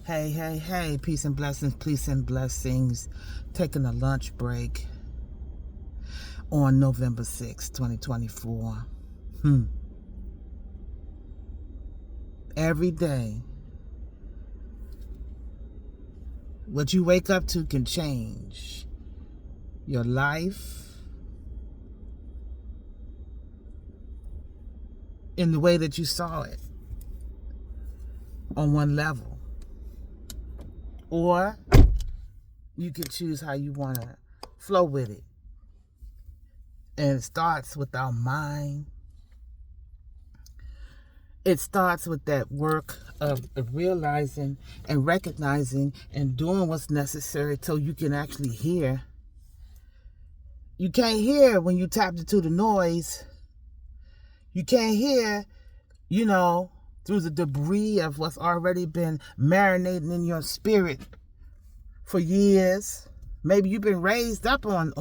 Hey, hey, hey, peace and blessings. Taking a lunch break on November 6th, 2024. Every day, what you wake up to can change your life in the way that you saw it on one level. Or you can choose how you want to flow with it. And it starts with our mind. It starts with that work of realizing and recognizing and doing what's necessary so you can actually hear. You can't hear when you tapped into the noise. You can't hear, through the debris of what's already been marinating in your spirit for years. Maybe you've been raised up on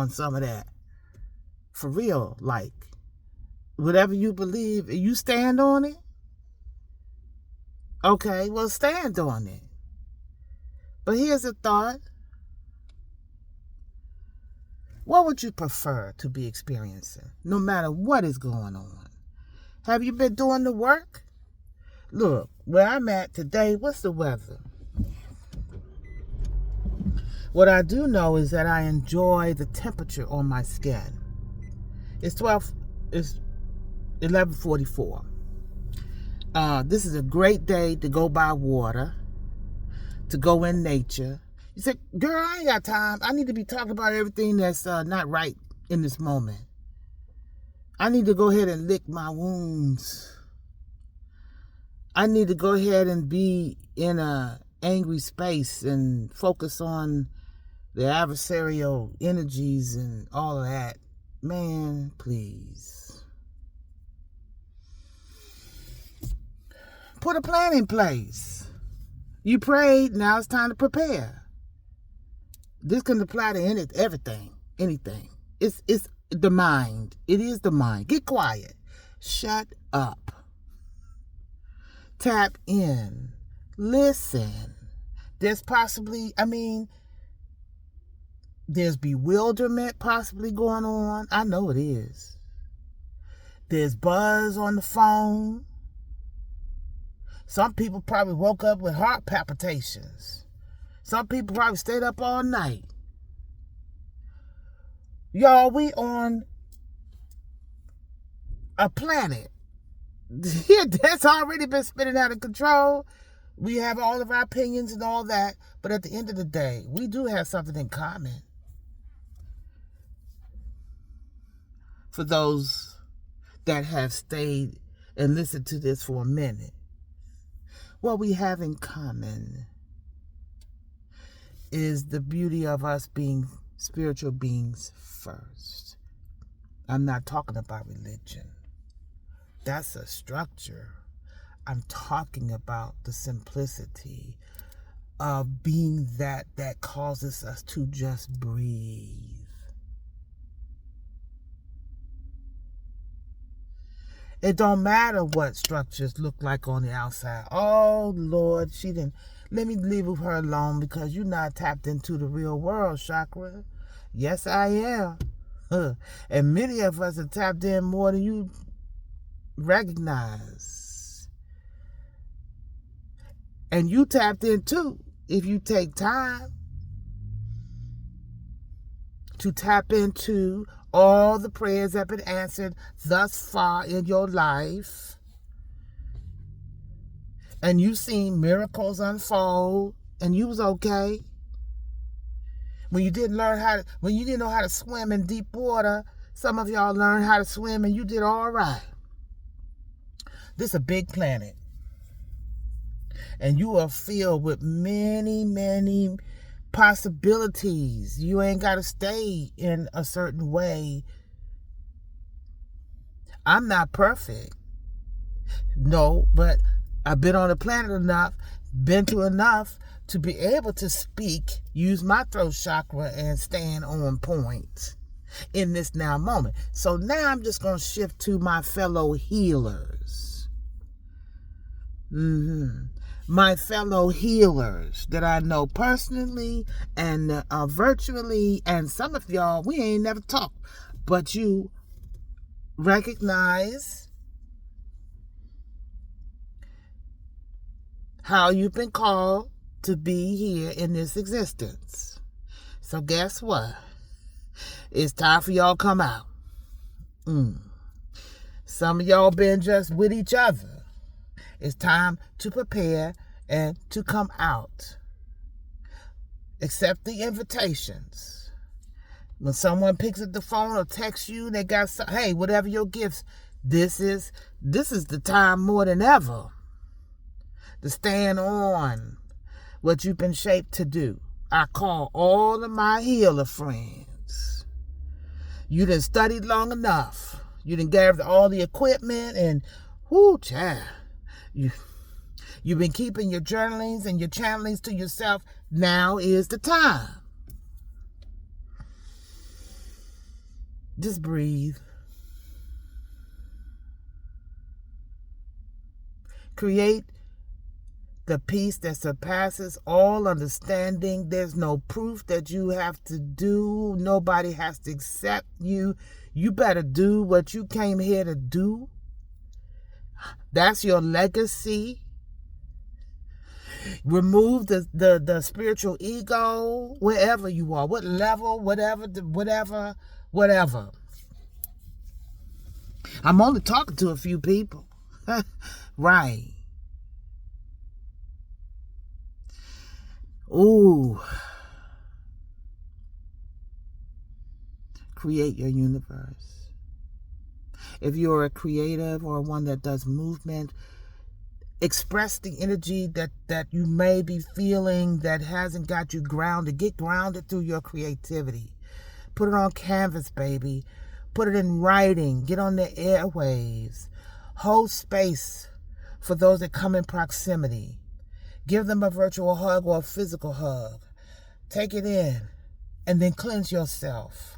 some of that. For real, like, whatever you believe, you stand on it? Okay, well, stand on it. But here's a thought. What would you prefer to be experiencing, no matter what is going on? Have you been doing the work? Look, where I'm at today, what's the weather? What I do know is that I enjoy the temperature on my skin. It's 11:44. This is a great day to go by water, to go in nature. You say, girl, I ain't got time. I need to be talking about everything that's not right in this moment. I need to go ahead and lick my wounds. I need to go ahead and be in a angry space and focus on the adversarial energies and all of that. Man, please. Put a plan in place. You prayed, now it's time to prepare. This can apply to everything, anything. It's the mind. It is the mind. Get quiet. Shut up. Tap in. Listen. There's there's bewilderment possibly going on. I know it is. There's buzz on the phone. Some people probably woke up with heart palpitations. Some people probably stayed up all night. Y'all, we on a planet that's already been spinning out of control. We have all of our opinions and all that, but at the end of the day, we do have something in common. For those that have stayed and listened to this for a minute, what we have in common is the beauty of us being spiritual beings first. I'm not talking about religion. That's a structure. I'm talking about the simplicity of being that causes us to just breathe. It don't matter what structures look like on the outside. Oh, Lord, let me leave her alone because you're not tapped into the real world, chakra. Yes, I am. And many of us have tapped in more than you recognize. And you tapped in too if you take time to tap into all the prayers that have been answered thus far in your life. And you've seen miracles unfold and you was okay. When you didn't know how to swim in deep water, some of y'all learned how to swim and you did all right. This is a big planet. And you are filled with many, many possibilities. You ain't got to stay in a certain way. I'm not perfect. No, but I've been on the planet enough, been through enough to be able to speak, use my throat chakra, and stand on point in this now moment. So now I'm just going to shift to my fellow healers. my fellow healers that I know personally and virtually, and some of y'all, we ain't never talked, but you recognize how you've been called to be here in this existence. So guess what? It's time for y'all to come out. Some of y'all been just with each other. It's time to prepare and to come out. Accept the invitations. When someone picks up the phone or texts you, they got some, hey, whatever your gifts, this is the time more than ever to stand on what you've been shaped to do. I call all of my healer friends. You done studied long enough. You done gathered all the equipment and, whoo, child. You've been keeping your journalings and your channelings to yourself. Now is the time. Just breathe. Create the peace that surpasses all understanding. There's no proof that you have to do. Nobody has to accept you. You better do what you came here to do. That's your legacy. Remove the spiritual ego wherever you are, what level, whatever. I'm only talking to a few people. Right. Ooh. Create your universe. If you're a creative or one that does movement, express the energy that you may be feeling that hasn't got you grounded. Get grounded through your creativity. Put it on canvas, baby. Put it in writing. Get on the airwaves. Hold space for those that come in proximity. Give them a virtual hug or a physical hug. Take it in and then cleanse yourself.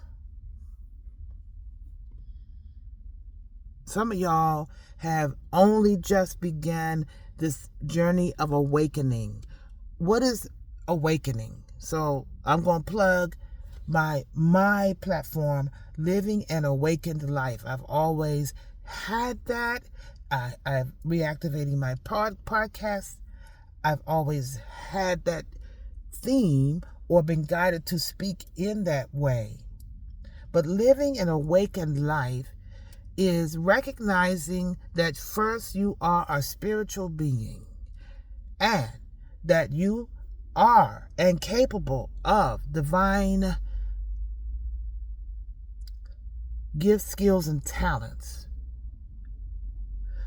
Some of y'all have only just begun this journey of awakening. What is awakening? So I'm going to plug my platform, Living an Awakened Life. I've always had that. I'm reactivating my podcast. I've always had that theme or been guided to speak in that way. But living an awakened life is recognizing that first you are a spiritual being and that you are and capable of divine gifts, skills, and talents.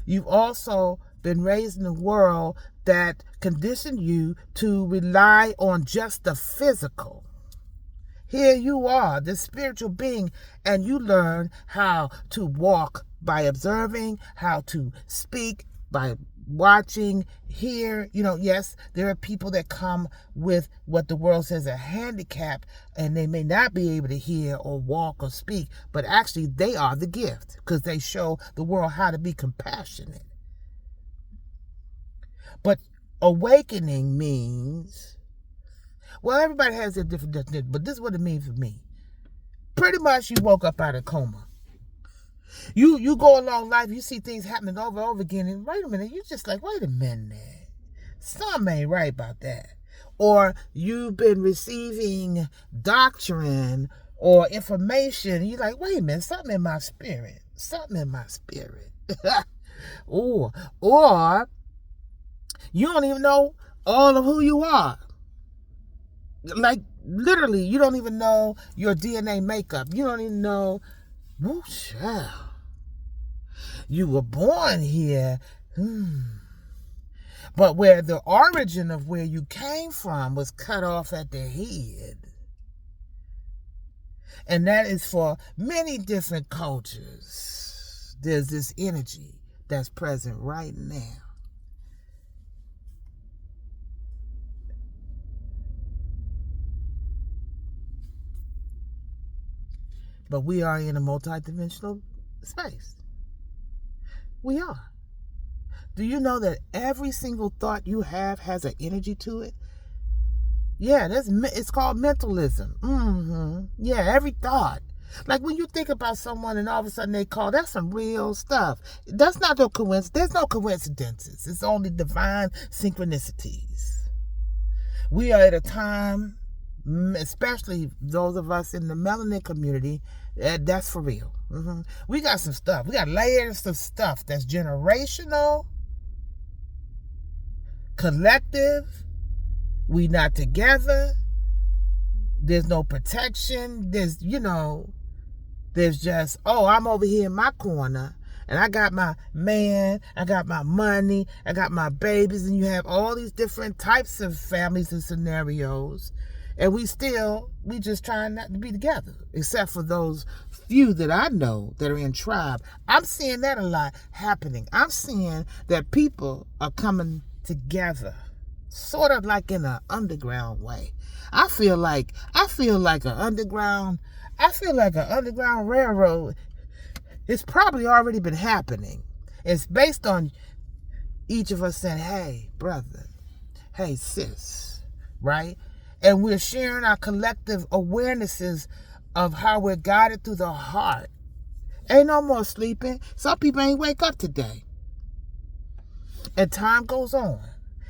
You've also been raised in a world that conditioned you to rely on just the physical. Here you are, this spiritual being, and you learn how to walk by observing, how to speak by watching, hear. Yes, there are people that come with what the world says a handicap, and they may not be able to hear or walk or speak, but actually they are the gift because they show the world how to be compassionate. But awakening means, well, everybody has their different definition, but this is what it means for me. Pretty much you woke up out of coma. You go along life, you see things happening over and over again, and wait a minute, you're just like, wait a minute. Something ain't right about that. Or you've been receiving doctrine or information, and you're like, wait a minute, something in my spirit. or you don't even know all of who you are. Like, literally, you don't even know your DNA makeup. You don't even know, you were born here. But where the origin of where you came from was cut off at the head. And that is for many different cultures. There's this energy that's present right now. But we are in a multidimensional space. We are. Do you know that every single thought you have has an energy to it? Yeah, it's called mentalism. Yeah, every thought. Like when you think about someone and all of a sudden they call, that's some real stuff. That's not no coincidence. There's no coincidences. It's only divine synchronicities. We are at a time, especially those of us in the melanin community, that's for real. We got some stuff. We got layers of stuff that's generational, collective. We not together. There's no protection. There's just, I'm over here in my corner and I got my man, I got my money, I got my babies, and you have all these different types of families and scenarios. And we just trying not to be together, except for those few that I know that are in tribe. I'm seeing that a lot happening. I'm seeing that people are coming together, sort of like in an underground way. I feel like an underground railroad. It's probably already been happening. It's based on each of us saying, hey, brother, hey, sis, right? And we're sharing our collective awarenesses of how we're guided through the heart. Ain't no more sleeping. Some people ain't wake up today. And time goes on.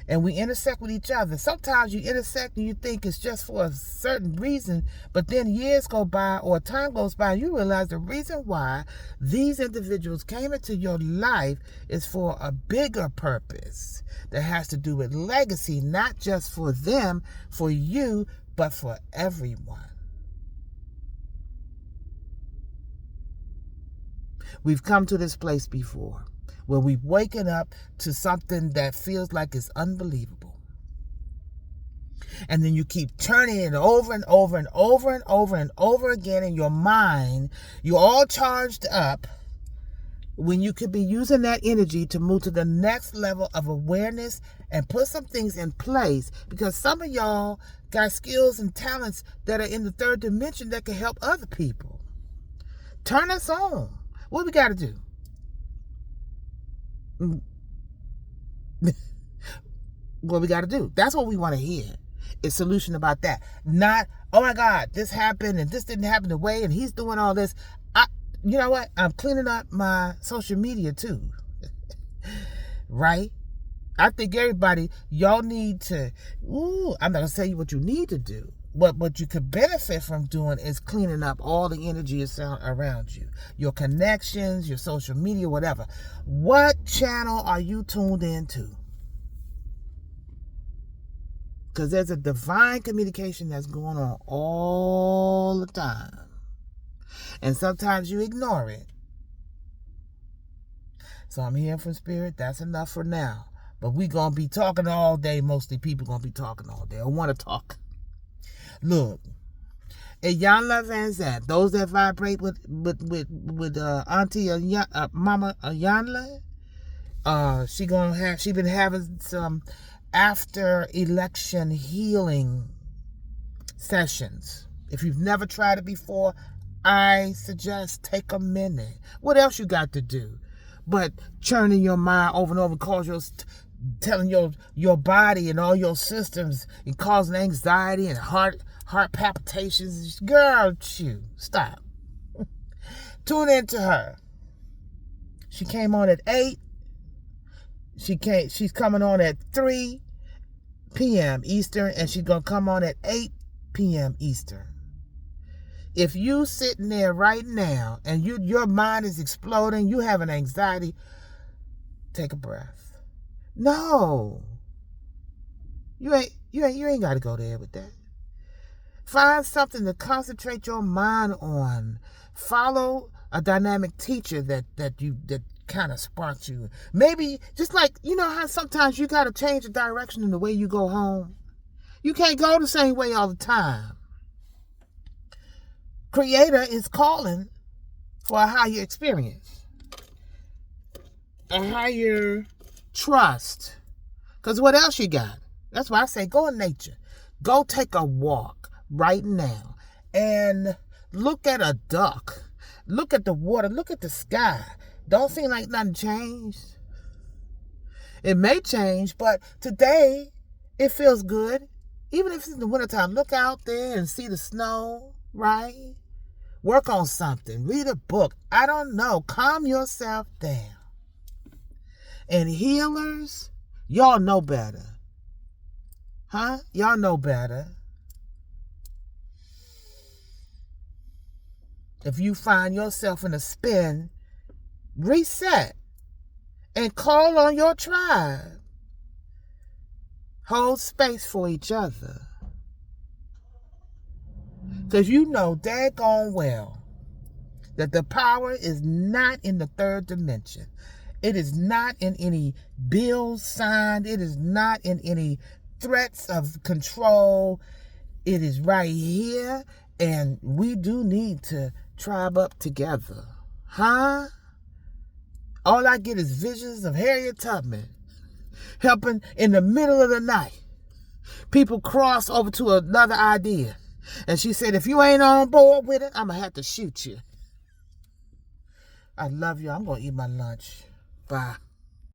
And we intersect with each other. Sometimes you intersect and you think it's just for a certain reason, but then years go by or time goes by and you realize the reason why these individuals came into your life is for a bigger purpose that has to do with legacy, not just for them, for you, but for everyone. We've come to this place before, where we've waken up to something that feels like it's unbelievable. And then you keep turning it over and over and over and over and over again in your mind. You're all charged up when you could be using that energy to move to the next level of awareness and put some things in place, because some of y'all got skills and talents that are in the third dimension that can help other people. Turn us on. What we got to do? What we got to do? That's what we want to hear. A solution about that. Not, oh my God, this happened and this didn't happen the way and he's doing all this. You know what? I'm cleaning up my social media too. Right? I think everybody, y'all need to, I'm not going to tell you what you need to do. What you could benefit from doing is cleaning up all the energy around you. Your connections, your social media, whatever. What channel are you tuned into? Because there's a divine communication that's going on all the time. And sometimes you ignore it. So I'm hearing from Spirit, that's enough for now. But we going to be talking all day. Mostly people going to be talking all day. I want to talk. Look, Iyanla Vanzant, those that vibrate with Auntie Mama Iyanla, she been having some after election healing sessions. If you've never tried it before, I suggest take a minute. What else you got to do but churning your mind over and over, telling your body and all your systems and causing anxiety and heart palpitations? Girl, stop. Tune into her. She came on at 8. She's coming on at 3 p.m. Eastern, and she's gonna come on at 8 p.m. Eastern. If you sitting there right now and your mind is exploding, you having anxiety, take a breath. No. You ain't got to go there with that. Find something to concentrate your mind on. Follow a dynamic teacher that kind of sparks you. Maybe just like, you know how sometimes you got to change the direction in the way you go home. You can't go the same way all the time. Creator is calling for a higher experience, a higher trust. Because what else you got? That's why I say go in nature. Go take a walk right now and look at a duck. Look at the water. Look at the sky. Don't seem like nothing changed. It may change, but today it feels good. Even if it's in the wintertime, look out there and see the snow, right? Work on something. Read a book. I don't know. Calm yourself down. And healers, y'all know better. Huh? Y'all know better. If you find yourself in a spin, reset and call on your tribe. Hold space for each other. Because you know daggone well that the power is not in the third dimension. It is not in any bills signed. It is not in any threats of control. It is right here. And we do need to tribe up together. Huh? All I get is visions of Harriet Tubman helping in the middle of the night. People cross over to another idea. And she said, if you ain't on board with it, I'm going to have to shoot you. I love you. I'm going to eat my lunch. Bye.